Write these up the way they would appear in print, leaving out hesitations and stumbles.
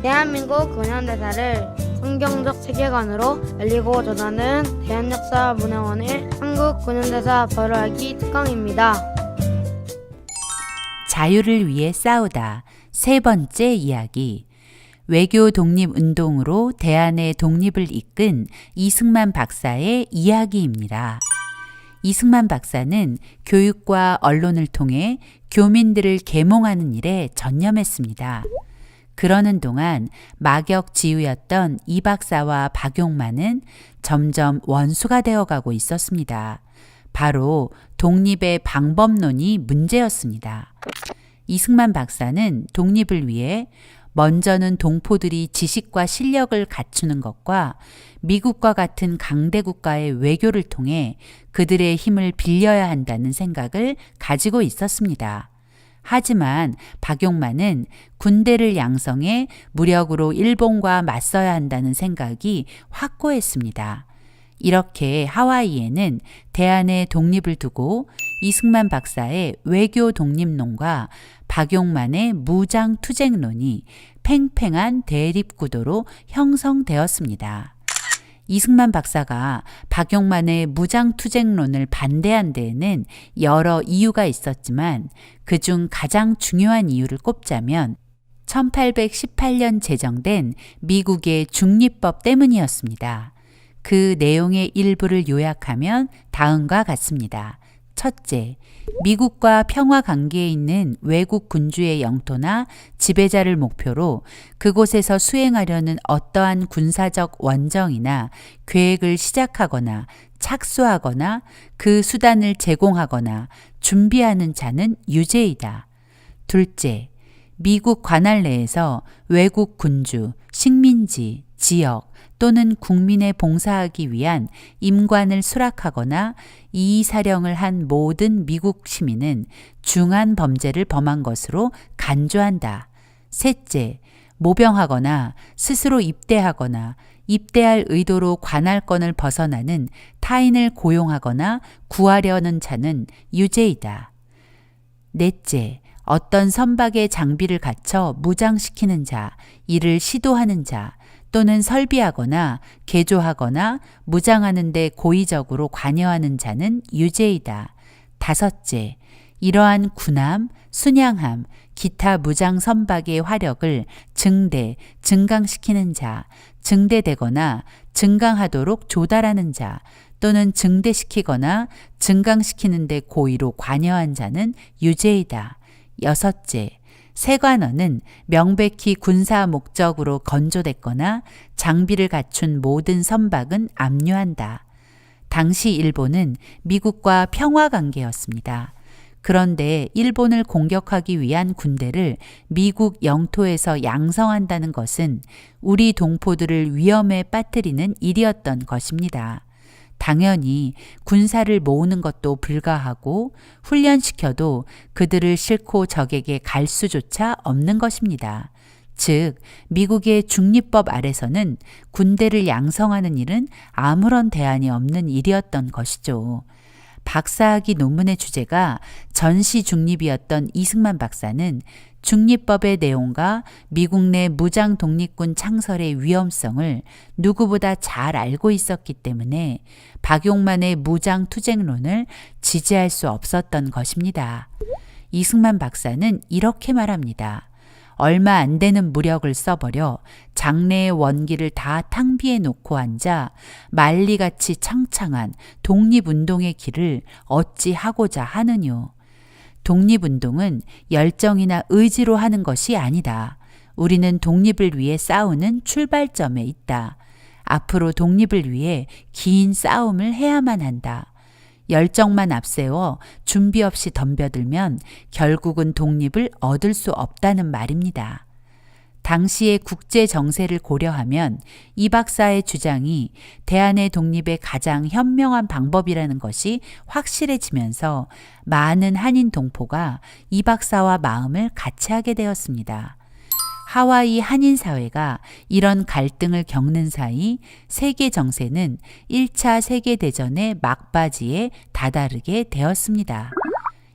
대한민국 근현대사를 성경적 세계관으로 알리고 전하는 대한역사문화원의 한국 근현대사 발효하기 특강입니다. 자유를 위해 싸우다. 세 번째 이야기. 외교 독립운동으로 대한의 독립을 이끈 이승만 박사의 이야기입니다. 이승만 박사는 교육과 언론을 통해 교민들을 계몽하는 일에 전념했습니다. 그러는 동안 막역지우였던 이 박사와 박용만은 점점 원수가 되어가고 있었습니다. 바로 독립의 방법론이 문제였습니다. 이승만 박사는 독립을 위해 먼저는 동포들이 지식과 실력을 갖추는 것과 미국과 같은 강대국가의 외교를 통해 그들의 힘을 빌려야 한다는 생각을 가지고 있었습니다. 하지만 박용만은 군대를 양성해 무력으로 일본과 맞서야 한다는 생각이 확고했습니다. 이렇게 하와이에는 대한의 독립을 두고 이승만 박사의 외교 독립론과 박용만의 무장 투쟁론이 팽팽한 대립구도로 형성되었습니다. 이승만 박사가 박용만의 무장투쟁론을 반대한 데에는 여러 이유가 있었지만 그중 가장 중요한 이유를 꼽자면 1818년 제정된 미국의 중립법 때문이었습니다. 그 내용의 일부를 요약하면 다음과 같습니다. 첫째, 미국과 평화 관계에 있는 외국 군주의 영토나 지배자를 목표로 그곳에서 수행하려는 어떠한 군사적 원정이나 계획을 시작하거나 착수하거나 그 수단을 제공하거나 준비하는 자는 유죄이다. 둘째, 미국 관할 내에서 외국 군주, 식민지, 지역 또는 국민에 봉사하기 위한 임관을 수락하거나 이의사령을 한 모든 미국 시민은 중한 범죄를 범한 것으로 간주한다. 셋째, 모병하거나 스스로 입대하거나 입대할 의도로 관할권을 벗어나는 타인을 고용하거나 구하려는 자는 유죄이다. 넷째, 어떤 선박의 장비를 갖춰 무장시키는 자, 이를 시도하는 자, 또는 설비하거나 개조하거나 무장하는 데 고의적으로 관여하는 자는 유죄이다. 다섯째, 이러한 군함, 순양함, 기타 무장 선박의 화력을 증강시키는 자, 증대되거나 증강하도록 조달하는 자, 또는 증대시키거나 증강시키는 데 고의로 관여한 자는 유죄이다. 여섯째, 세관원은 명백히 군사 목적으로 건조됐거나 장비를 갖춘 모든 선박은 압류한다. 당시 일본은 미국과 평화 관계였습니다. 그런데 일본을 공격하기 위한 군대를 미국 영토에서 양성한다는 것은 우리 동포들을 위험에 빠뜨리는 일이었던 것입니다. 당연히 군사를 모으는 것도 불가하고 훈련시켜도 그들을 싣고 적에게 갈 수조차 없는 것입니다. 즉, 미국의 중립법 아래서는 군대를 양성하는 일은 아무런 대안이 없는 일이었던 것이죠. 박사학위 논문의 주제가 전시 중립이었던 이승만 박사는 중립법의 내용과 미국 내 무장 독립군 창설의 위험성을 누구보다 잘 알고 있었기 때문에 박용만의 무장 투쟁론을 지지할 수 없었던 것입니다. 이승만 박사는 이렇게 말합니다. 얼마 안 되는 무력을 써버려 장래의 원기를 다 탕비해 놓고 앉아 만리같이 창창한 독립운동의 길을 어찌 하고자 하느뇨. 독립운동은 열정이나 의지로 하는 것이 아니다. 우리는 독립을 위해 싸우는 출발점에 있다. 앞으로 독립을 위해 긴 싸움을 해야만 한다. 열정만 앞세워 준비 없이 덤벼들면 결국은 독립을 얻을 수 없다는 말입니다. 당시의 국제 정세를 고려하면 이 박사의 주장이 대한의 독립의 가장 현명한 방법이라는 것이 확실해지면서 많은 한인 동포가 이 박사와 마음을 같이 하게 되었습니다. 하와이 한인 사회가 이런 갈등을 겪는 사이 세계 정세는 1차 세계대전의 막바지에 다다르게 되었습니다.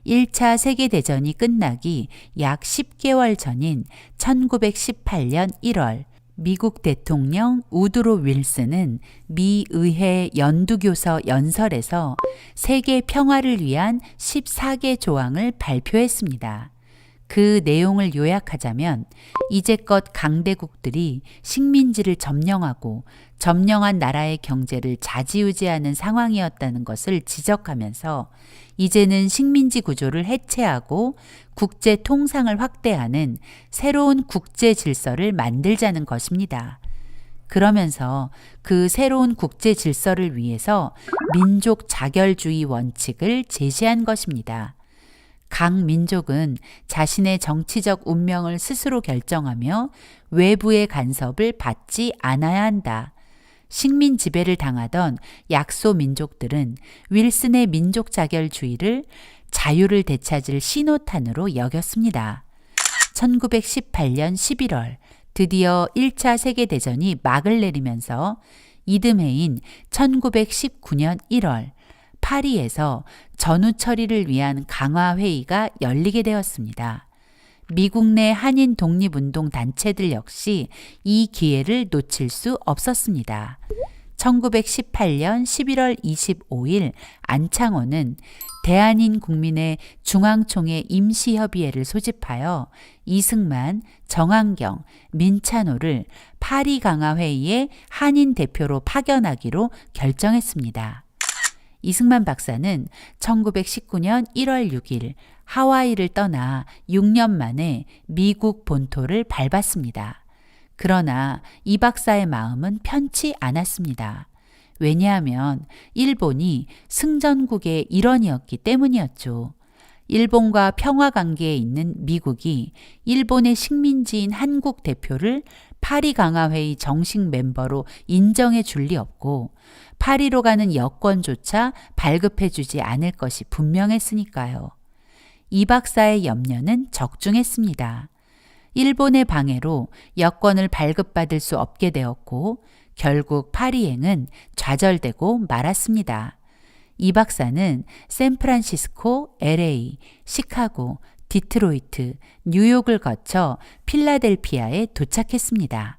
1차 세계대전이 끝나기 약 10개월 전인 1918년 1월 미국 대통령 우드로 윌슨은 미 의회 연두교서 연설에서 세계 평화를 위한 14개 조항을 발표했습니다. 그 내용을 요약하자면 이제껏 강대국들이 식민지를 점령하고 점령한 나라의 경제를 좌지우지하는 상황이었다는 것을 지적하면서 이제는 식민지 구조를 해체하고 국제 통상을 확대하는 새로운 국제 질서를 만들자는 것입니다. 그러면서 그 새로운 국제 질서를 위해서 민족 자결주의 원칙을 제시한 것입니다. 각 민족은 자신의 정치적 운명을 스스로 결정하며 외부의 간섭을 받지 않아야 한다. 식민 지배를 당하던 약소 민족들은 윌슨의 민족 자결주의를 자유를 되찾을 신호탄으로 여겼습니다. 1918년 11월 드디어 1차 세계대전이 막을 내리면서 이듬해인 1919년 1월 파리에서 전후 처리를 위한 강화회의가 열리게 되었습니다. 미국 내 한인 독립운동 단체들 역시 이 기회를 놓칠 수 없었습니다. 1918년 11월 25일 안창호는 대한인 국민의 중앙총회 임시협의회를 소집하여 이승만, 정한경, 민찬호를 파리 강화회의에 한인 대표로 파견하기로 결정했습니다. 이승만 박사는 1919년 1월 6일 하와이를 떠나 6년 만에 미국 본토를 밟았습니다. 그러나 이 박사의 마음은 편치 않았습니다. 왜냐하면 일본이 승전국의 일원이었기 때문이었죠. 일본과 평화 관계에 있는 미국이 일본의 식민지인 한국 대표를 파리 강화회의 정식 멤버로 인정해 줄 리 없고 파리로 가는 여권조차 발급해 주지 않을 것이 분명했으니까요. 이 박사의 염려는 적중했습니다. 일본의 방해로 여권을 발급받을 수 없게 되었고 결국 파리행은 좌절되고 말았습니다. 이 박사는 샌프란시스코, LA, 시카고, 디트로이트, 뉴욕을 거쳐 필라델피아에 도착했습니다.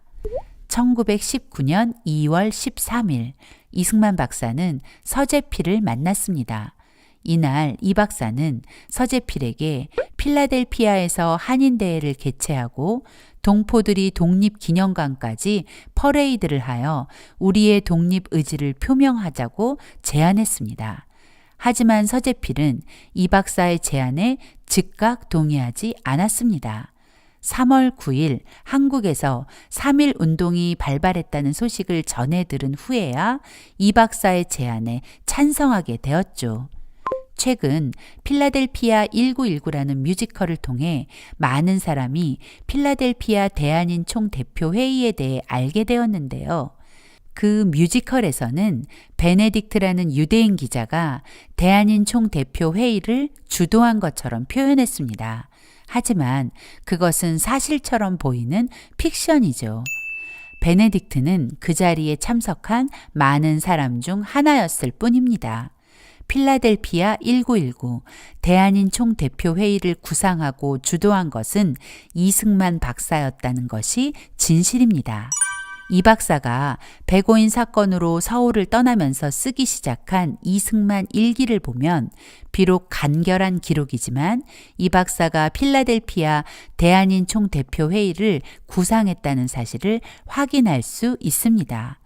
1919년 2월 13일 이승만 박사는 서재필을 만났습니다. 이날 이 박사는 서재필에게 필라델피아에서 한인대회를 개최하고 동포들이 독립기념관까지 퍼레이드를 하여 우리의 독립 의지를 표명하자고 제안했습니다. 하지만 서재필은 이 박사의 제안에 즉각 동의하지 않았습니다. 3월 9일 한국에서 3.1 운동이 발발했다는 소식을 전해 들은 후에야 이 박사의 제안에 찬성하게 되었죠. 최근 필라델피아 1919라는 뮤지컬을 통해 많은 사람이 필라델피아 대한인 총대표회의에 대해 알게 되었는데요. 그 뮤지컬에서는 베네딕트라는 유대인 기자가 대한인 총대표회의를 주도한 것처럼 표현했습니다. 하지만 그것은 사실처럼 보이는 픽션이죠. 베네딕트는 그 자리에 참석한 많은 사람 중 하나였을 뿐입니다. 필라델피아 1919 대한인 총대표회의를 구상하고 주도한 것은 이승만 박사였다는 것이 진실입니다. 이 박사가 백오인 사건으로 서울을 떠나면서 쓰기 시작한 이승만 일기를 보면 비록 간결한 기록이지만 이 박사가 필라델피아 대한인 총대표회의를 구상했다는 사실을 확인할 수 있습니다.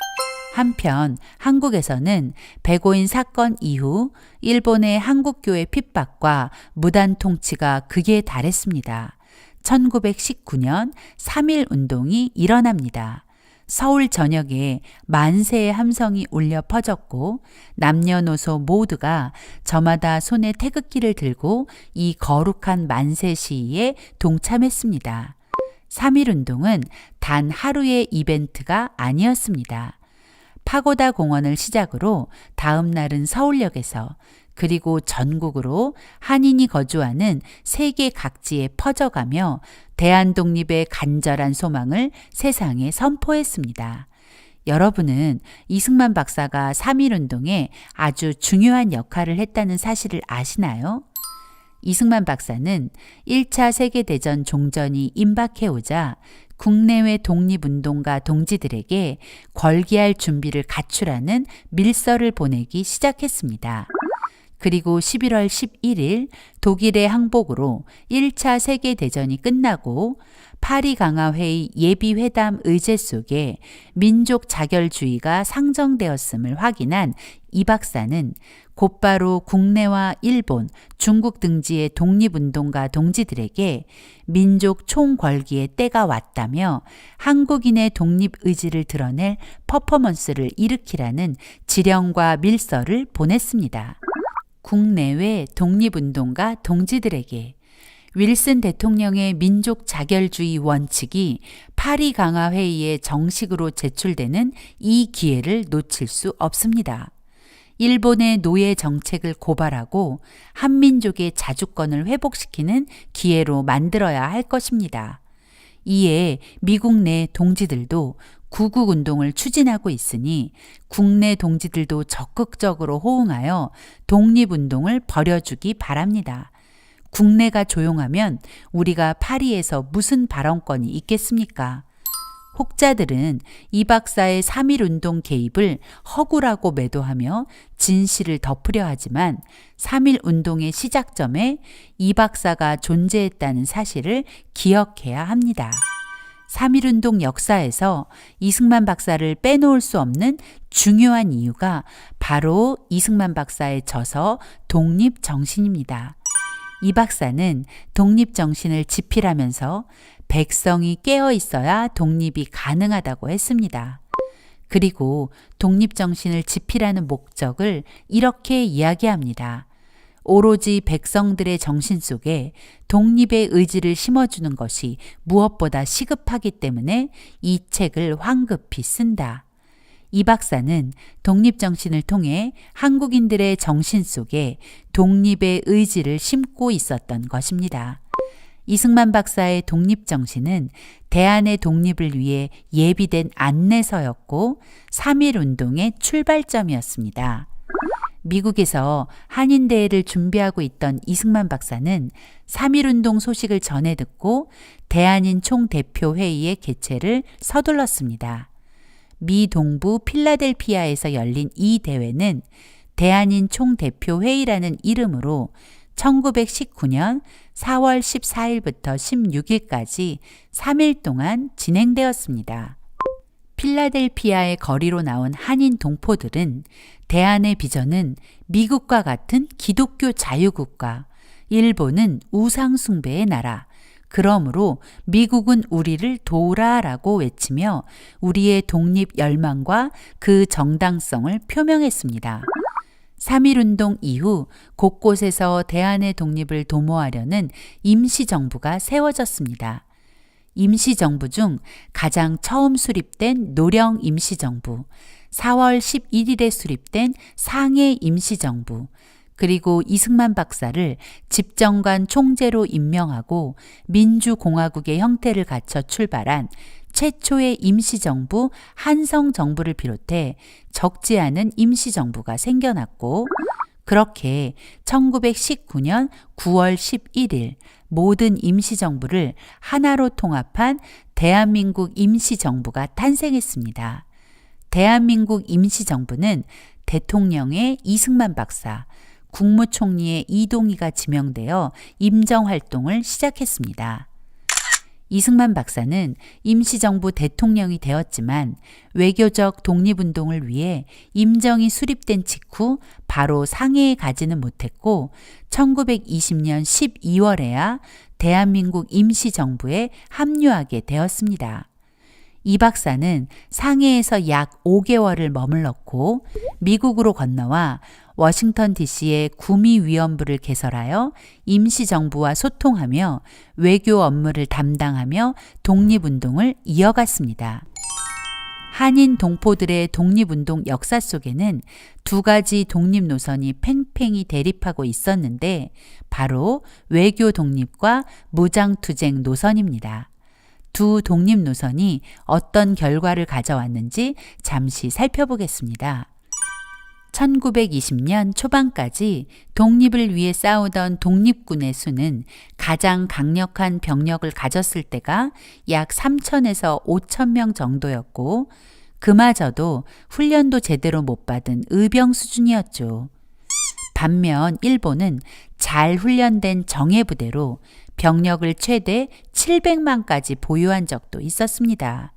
한편 한국에서는 백오인 사건 이후 일본의 한국교회 핍박과 무단 통치가 극에 달했습니다. 1919년 3.1 운동이 일어납니다. 서울 전역에 만세의 함성이 울려 퍼졌고 남녀노소 모두가 저마다 손에 태극기를 들고 이 거룩한 만세 시위에 동참했습니다. 3.1 운동은 단 하루의 이벤트가 아니었습니다. 파고다 공원을 시작으로 다음 날은 서울역에서 그리고 전국으로 한인이 거주하는 세계 각지에 퍼져가며 대한독립의 간절한 소망을 세상에 선포했습니다. 여러분은 이승만 박사가 3.1 운동에 아주 중요한 역할을 했다는 사실을 아시나요? 이승만 박사는 1차 세계대전 종전이 임박해오자 국내외 독립운동가 동지들에게 걸기할 준비를 갖추라는 밀서를 보내기 시작했습니다. 그리고 11월 11일 독일의 항복으로 1차 세계대전이 끝나고 파리 강화회의 예비회담 의제 속에 민족 자결주의가 상정되었음을 확인한 이 박사는 곧바로 국내와 일본, 중국 등지의 독립운동가 동지들에게 민족 총궐기의 때가 왔다며 한국인의 독립의지를 드러낼 퍼포먼스를 일으키라는 지령과 밀서를 보냈습니다. 국내외 독립운동가 동지들에게 윌슨 대통령의 민족 자결주의 원칙이 파리 강화회의에 정식으로 제출되는 이 기회를 놓칠 수 없습니다. 일본의 노예 정책을 고발하고 한민족의 자주권을 회복시키는 기회로 만들어야 할 것입니다. 이에 미국 내 동지들도 구국운동을 추진하고 있으니 국내 동지들도 적극적으로 호응하여 독립운동을 벌여주기 바랍니다. 국내가 조용하면 우리가 파리에서 무슨 발언권이 있겠습니까? 혹자들은 이 박사의 3.1운동 개입을 허구라고 매도하며 진실을 덮으려 하지만 3.1운동의 시작점에 이 박사가 존재했다는 사실을 기억해야 합니다. 3.1운동 역사에서 이승만 박사를 빼놓을 수 없는 중요한 이유가 바로 이승만 박사의 저서 독립정신입니다. 이 박사는 독립정신을 지필하면서 백성이 깨어 있어야 독립이 가능하다고 했습니다. 그리고 독립정신을 지필하는 목적을 이렇게 이야기합니다. 오로지 백성들의 정신 속에 독립의 의지를 심어주는 것이 무엇보다 시급하기 때문에 이 책을 황급히 쓴다. 이 박사는 독립정신을 통해 한국인들의 정신 속에 독립의 의지를 심고 있었던 것입니다. 이승만 박사의 독립정신은 대한의 독립을 위해 예비된 안내서였고 3.1운동의 출발점이었습니다. 미국에서 한인대회를 준비하고 있던 이승만 박사는 3.1운동 소식을 전해 듣고 대한인 총대표회의의 개최를 서둘렀습니다. 미 동부 필라델피아에서 열린 이 대회는 대한인 총대표회의라는 이름으로 1919년 4월 14일부터 16일까지 3일 동안 진행되었습니다. 필라델피아의 거리로 나온 한인 동포들은 대한의 비전은 미국과 같은 기독교 자유국가, 일본은 우상숭배의 나라, 그러므로 미국은 우리를 도우라라고 외치며 우리의 독립 열망과 그 정당성을 표명했습니다. 3.1운동 이후 곳곳에서 대한의 독립을 도모하려는 임시정부가 세워졌습니다. 임시정부 중 가장 처음 수립된 노령 임시정부, 4월 11일에 수립된 상해 임시정부, 그리고 이승만 박사를 집정관 총재로 임명하고 민주공화국의 형태를 갖춰 출발한 최초의 임시정부 한성정부를 비롯해 적지 않은 임시정부가 생겨났고, 그렇게 1919년 9월 11일 모든 임시정부를 하나로 통합한 대한민국 임시정부가 탄생했습니다. 대한민국 임시정부는 대통령의 이승만 박사, 국무총리의 이동희가 지명되어 임정활동을 시작했습니다. 이승만 박사는 임시정부 대통령이 되었지만 외교적 독립운동을 위해 임정이 수립된 직후 바로 상해에 가지는 못했고 1920년 12월에야 대한민국 임시정부에 합류하게 되었습니다. 이 박사는 상해에서 약 5개월을 머물렀고 미국으로 건너와 워싱턴 DC의 구미위원부를 개설하여 임시정부와 소통하며 외교 업무를 담당하며 독립운동을 이어갔습니다. 한인 동포들의 독립운동 역사 속에는 두 가지 독립 노선이 팽팽히 대립하고 있었는데 바로 외교 독립과 무장투쟁 노선입니다. 두 독립 노선이 어떤 결과를 가져왔는지 잠시 살펴보겠습니다. 1920년 초반까지 독립을 위해 싸우던 독립군의 수는 가장 강력한 병력을 가졌을 때가 약 3,000에서 5,000명 정도였고, 그마저도 훈련도 제대로 못 받은 의병 수준이었죠. 반면 일본은 잘 훈련된 정예부대로 병력을 최대 700만까지 보유한 적도 있었습니다.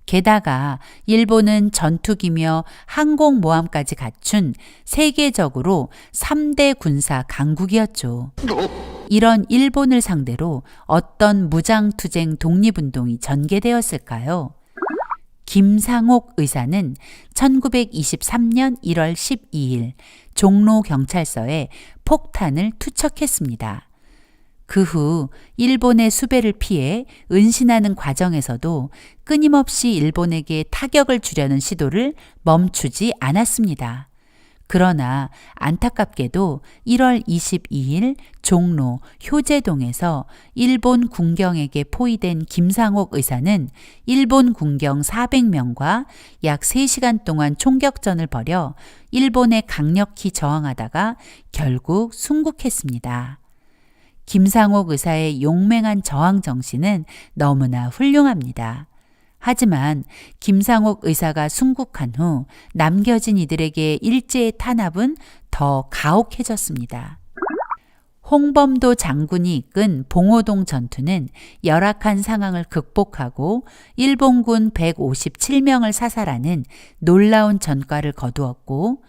게다가 일본은 전투기며 항공모함까지 갖춘 세계적으로 3대 군사 강국이었죠. 이런 일본을 상대로 어떤 무장투쟁 독립운동이 전개되었을까요? 김상옥 의사는 1923년 1월 12일 종로 경찰서에 폭탄을 투척했습니다. 그 후 일본의 수배를 피해 은신하는 과정에서도 끊임없이 일본에게 타격을 주려는 시도를 멈추지 않았습니다. 그러나 안타깝게도 1월 22일 종로 효제동에서 일본 군경에게 포위된 김상옥 의사는 일본 군경 400명과 약 3시간 동안 총격전을 벌여 일본에 강력히 저항하다가 결국 순국했습니다. 김상옥 의사의 용맹한 저항 정신은 너무나 훌륭합니다. 하지만 김상옥 의사가 순국한 후 남겨진 이들에게 일제의 탄압은 더 가혹해졌습니다. 홍범도 장군이 이끈 봉오동 전투는 열악한 상황을 극복하고 일본군 157명을 사살하는 놀라운 전과를 거두었고,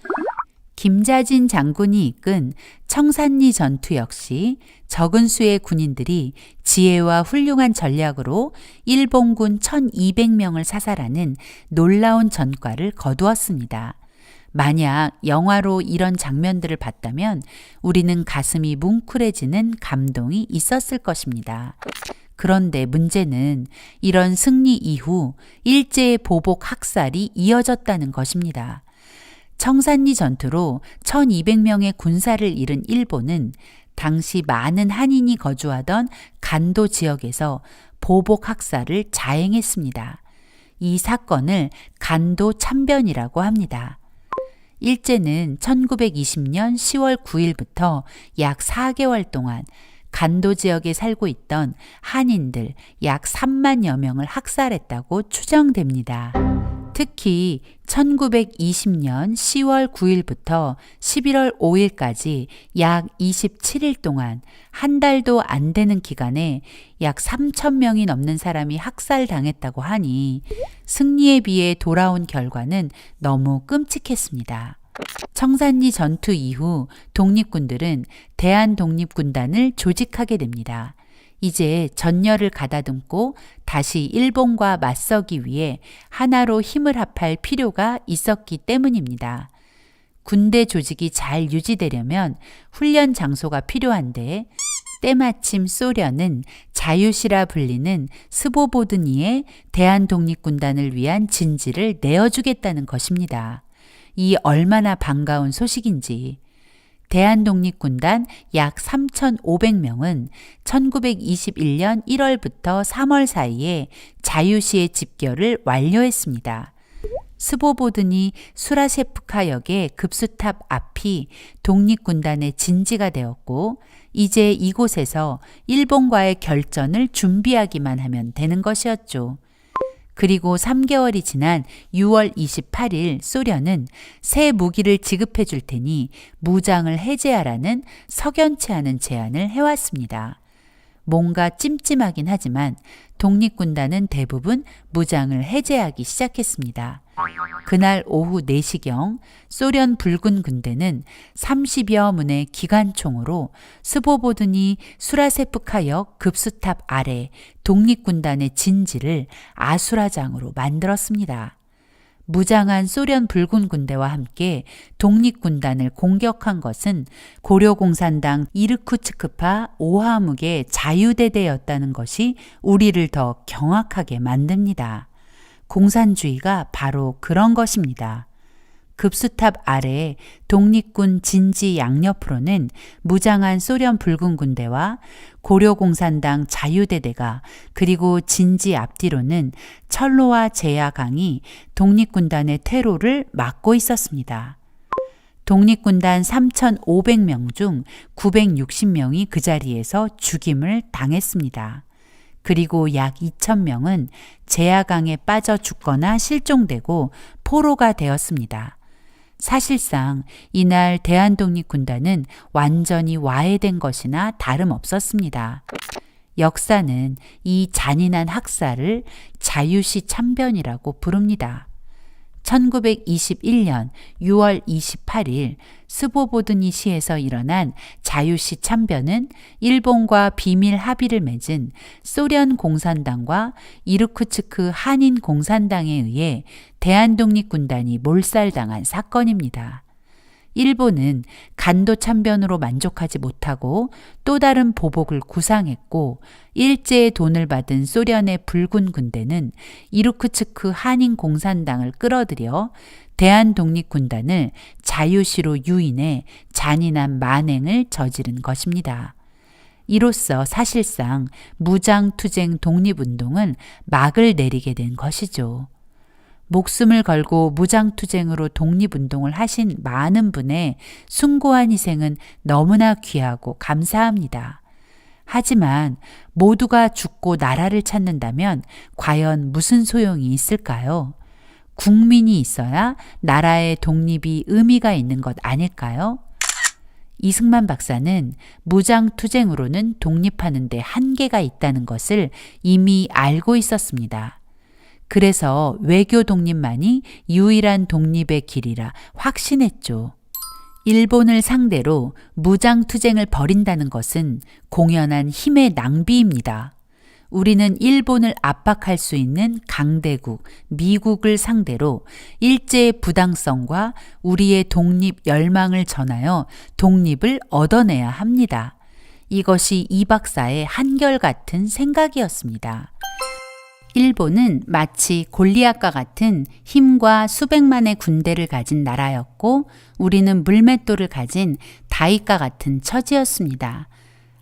김자진 장군이 이끈 청산리 전투 역시 적은 수의 군인들이 지혜와 훌륭한 전략으로 일본군 1200명을 사살하는 놀라운 전과를 거두었습니다. 만약 영화로 이런 장면들을 봤다면 우리는 가슴이 뭉클해지는 감동이 있었을 것입니다. 그런데 문제는 이런 승리 이후 일제의 보복 학살이 이어졌다는 것입니다. 청산리 전투로 1200명의 군사를 잃은 일본은 당시 많은 한인이 거주하던 간도 지역에서 보복 학살을 자행했습니다. 이 사건을 간도 참변이라고 합니다. 일제는 1920년 10월 9일부터 약 4개월 동안 간도 지역에 살고 있던 한인들 약 3만여 명을 학살했다고 추정됩니다. 특히 1920년 10월 9일부터 11월 5일까지 약 27일 동안 한 달도 안 되는 기간에 약 3,000명이 넘는 사람이 학살당했다고 하니 승리에 비해 돌아온 결과는 너무 끔찍했습니다. 청산리 전투 이후 독립군들은 대한독립군단을 조직하게 됩니다. 이제 전열을 가다듬고 다시 일본과 맞서기 위해 하나로 힘을 합할 필요가 있었기 때문입니다. 군대 조직이 잘 유지되려면 훈련 장소가 필요한데 때마침 소련은 자유시라 불리는 스보보드니에 대한독립군단을 위한 진지를 내어주겠다는 것입니다. 이 얼마나 반가운 소식인지. 대한독립군단 약 3,500명은 1921년 1월부터 3월 사이에 자유시의 집결을 완료했습니다. 스보보드니 수라셰프카역의 급수탑 앞이 독립군단의 진지가 되었고, 이제 이곳에서 일본과의 결전을 준비하기만 하면 되는 것이었죠. 그리고 3개월이 지난 6월 28일 소련은 새 무기를 지급해 줄 테니 무장을 해제하라는 석연치 않은 제안을 해왔습니다. 뭔가 찜찜하긴 하지만 독립군단은 대부분 무장을 해제하기 시작했습니다. 그날 오후 4시경 소련 붉은 군대는 30여 문의 기관총으로 스보보드니 수라세프카역 급수탑 아래 독립군단의 진지를 아수라장으로 만들었습니다. 무장한 소련 붉은 군대와 함께 독립군단을 공격한 것은 고려공산당 이르쿠츠크파 오하묵의 자유대대였다는 것이 우리를 더 경악하게 만듭니다. 공산주의가 바로 그런 것입니다. 급수탑 아래 독립군 진지 양옆으로는 무장한 소련 붉은 군대와 고려공산당 자유대대가, 그리고 진지 앞뒤로는 철로와 제야강이 독립군단의 퇴로를 막고 있었습니다. 독립군단 3,500명 중 960명이 그 자리에서 죽임을 당했습니다. 그리고 약 2,000명은 제야강에 빠져 죽거나 실종되고 포로가 되었습니다. 사실상 이날 대한독립군단은 완전히 와해된 것이나 다름없었습니다. 역사는 이 잔인한 학살을 자유시 참변이라고 부릅니다. 1921년 6월 28일 스보보드니 시에서 일어난 자유시 참변은 일본과 비밀 합의를 맺은 소련 공산당과 이르쿠츠크 한인 공산당에 의해 대한독립군단이 몰살당한 사건입니다. 일본은 간도 참변으로 만족하지 못하고 또 다른 보복을 구상했고 일제의 돈을 받은 소련의 붉은 군대는 이르쿠츠크 한인 공산당을 끌어들여 대한독립군단을 자유시로 유인해 잔인한 만행을 저지른 것입니다. 이로써 사실상 무장투쟁 독립운동은 막을 내리게 된 것이죠. 목숨을 걸고 무장투쟁으로 독립운동을 하신 많은 분의 숭고한 희생은 너무나 귀하고 감사합니다. 하지만 모두가 죽고 나라를 찾는다면 과연 무슨 소용이 있을까요? 국민이 있어야 나라의 독립이 의미가 있는 것 아닐까요? 이승만 박사는 무장투쟁으로는 독립하는 데 한계가 있다는 것을 이미 알고 있었습니다. 그래서 외교 독립만이 유일한 독립의 길이라 확신했죠. 일본을 상대로 무장투쟁을 벌인다는 것은 공연한 힘의 낭비입니다. 우리는 일본을 압박할 수 있는 강대국, 미국을 상대로 일제의 부당성과 우리의 독립 열망을 전하여 독립을 얻어내야 합니다. 이것이 이 박사의 한결같은 생각이었습니다. 일본은 마치 골리앗과 같은 힘과 수백만의 군대를 가진 나라였고 우리는 물맷돌을 가진 다윗과 같은 처지였습니다.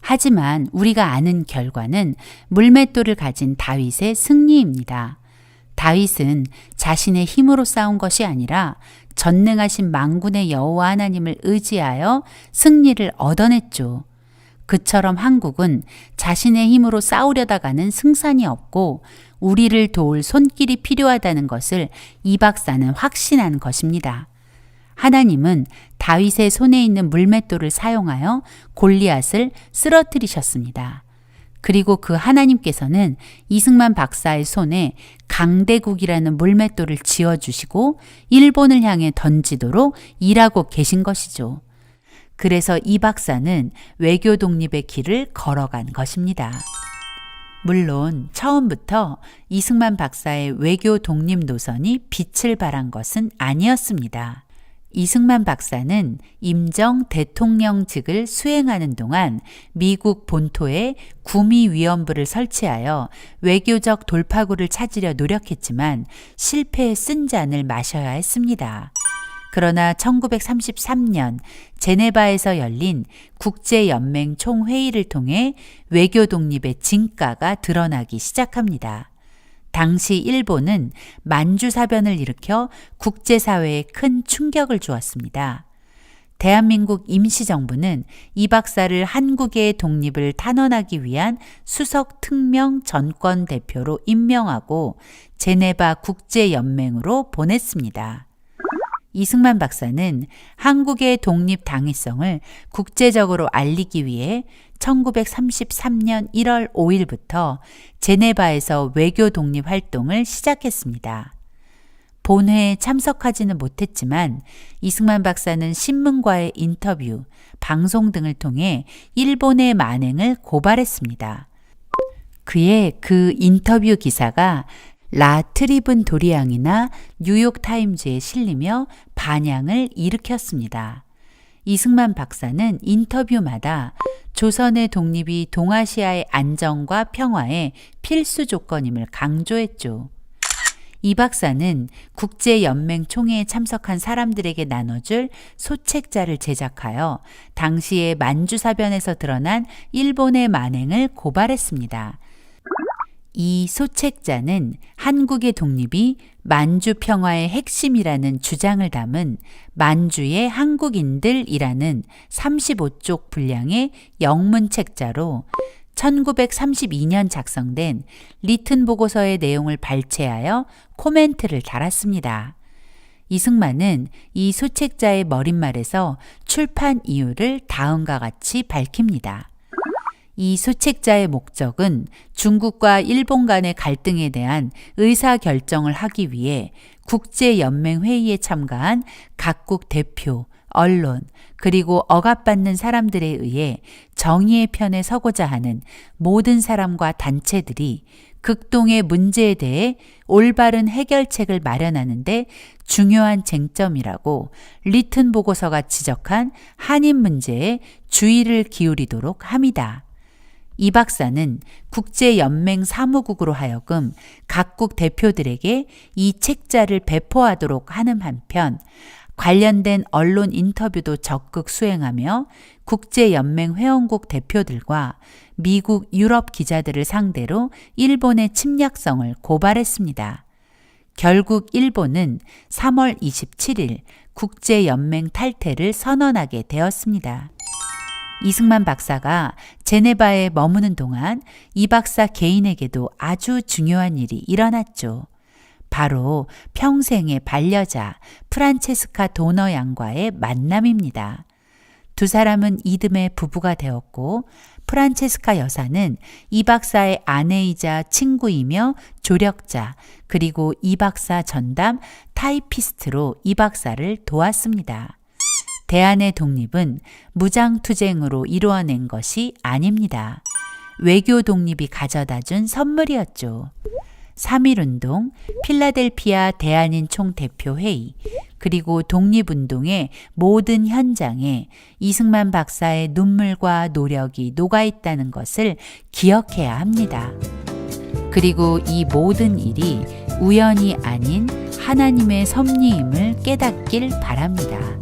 하지만 우리가 아는 결과는 물맷돌을 가진 다윗의 승리입니다. 다윗은 자신의 힘으로 싸운 것이 아니라 전능하신 만군의 여호와 하나님을 의지하여 승리를 얻어냈죠. 그처럼 한국은 자신의 힘으로 싸우려다가는 승산이 없고 우리를 도울 손길이 필요하다는 것을 이 박사는 확신한 것입니다. 하나님은 다윗의 손에 있는 물맷돌을 사용하여 골리앗을 쓰러뜨리셨습니다. 그리고 그 하나님께서는 이승만 박사의 손에 강대국이라는 물맷돌을 쥐어주시고 일본을 향해 던지도록 일하고 계신 것이죠. 그래서 이 박사는 외교 독립의 길을 걸어간 것입니다. 물론 처음부터 이승만 박사의 외교 독립 노선이 빛을 발한 것은 아니었습니다. 이승만 박사는 임정 대통령직을 수행하는 동안 미국 본토에 구미위원부를 설치하여 외교적 돌파구를 찾으려 노력했지만 실패에 쓴 잔을 마셔야 했습니다. 그러나 1933년 제네바에서 열린 국제연맹 총회의를 통해 외교 독립의 진가가 드러나기 시작합니다. 당시 일본은 만주사변을 일으켜 국제사회에 큰 충격을 주었습니다. 대한민국 임시정부는 이 박사를 한국의 독립을 탄원하기 위한 수석 특명 전권 대표로 임명하고 제네바 국제연맹으로 보냈습니다. 이승만 박사는 한국의 독립 당위성을 국제적으로 알리기 위해 1933년 1월 5일부터 제네바에서 외교 독립 활동을 시작했습니다. 본회에 참석하지는 못했지만 이승만 박사는 신문과의 인터뷰, 방송 등을 통해 일본의 만행을 고발했습니다. 그의 그 인터뷰 기사가 라 트리븐 도리앙이나 뉴욕타임즈에 실리며 반향을 일으켰습니다. 이승만 박사는 인터뷰마다 조선의 독립이 동아시아의 안정과 평화의 필수 조건임을 강조했죠. 이 박사는 국제연맹 총회에 참석한 사람들에게 나눠줄 소책자를 제작하여 당시의 만주사변에서 드러난 일본의 만행을 고발했습니다. 이 소책자는 한국의 독립이 만주 평화의 핵심이라는 주장을 담은 만주의 한국인들이라는 35쪽 분량의 영문책자로 1932년 작성된 리튼 보고서의 내용을 발췌하여 코멘트를 달았습니다. 이승만은 이 소책자의 머릿말에서 출판 이유를 다음과 같이 밝힙니다. 이 소책자의 목적은 중국과 일본 간의 갈등에 대한 의사결정을 하기 위해 국제연맹회의에 참가한 각국 대표, 언론, 그리고 억압받는 사람들에 의해 정의의 편에 서고자 하는 모든 사람과 단체들이 극동의 문제에 대해 올바른 해결책을 마련하는데 중요한 쟁점이라고 리튼 보고서가 지적한 한인 문제에 주의를 기울이도록 합니다. 이 박사는 국제연맹 사무국으로 하여금 각국 대표들에게 이 책자를 배포하도록 하는 한편 관련된 언론 인터뷰도 적극 수행하며 국제연맹 회원국 대표들과 미국, 유럽 기자들을 상대로 일본의 침략성을 고발했습니다. 결국 일본은 3월 27일 국제연맹 탈퇴를 선언하게 되었습니다. 이승만 박사가 제네바에 머무는 동안 이 박사 개인에게도 아주 중요한 일이 일어났죠. 바로 평생의 반려자 프란체스카 도너 양과의 만남입니다. 두 사람은 이듬해 부부가 되었고 프란체스카 여사는 이 박사의 아내이자 친구이며 조력자 그리고 이 박사 전담 타이피스트로 이 박사를 도왔습니다. 대한의 독립은 무장투쟁으로 이루어낸 것이 아닙니다. 외교 독립이 가져다 준 선물이었죠. 3.1운동, 필라델피아 대한인 총대표회의, 그리고 독립운동의 모든 현장에 이승만 박사의 눈물과 노력이 녹아있다는 것을 기억해야 합니다. 그리고 이 모든 일이 우연이 아닌 하나님의 섭리임을 깨닫길 바랍니다.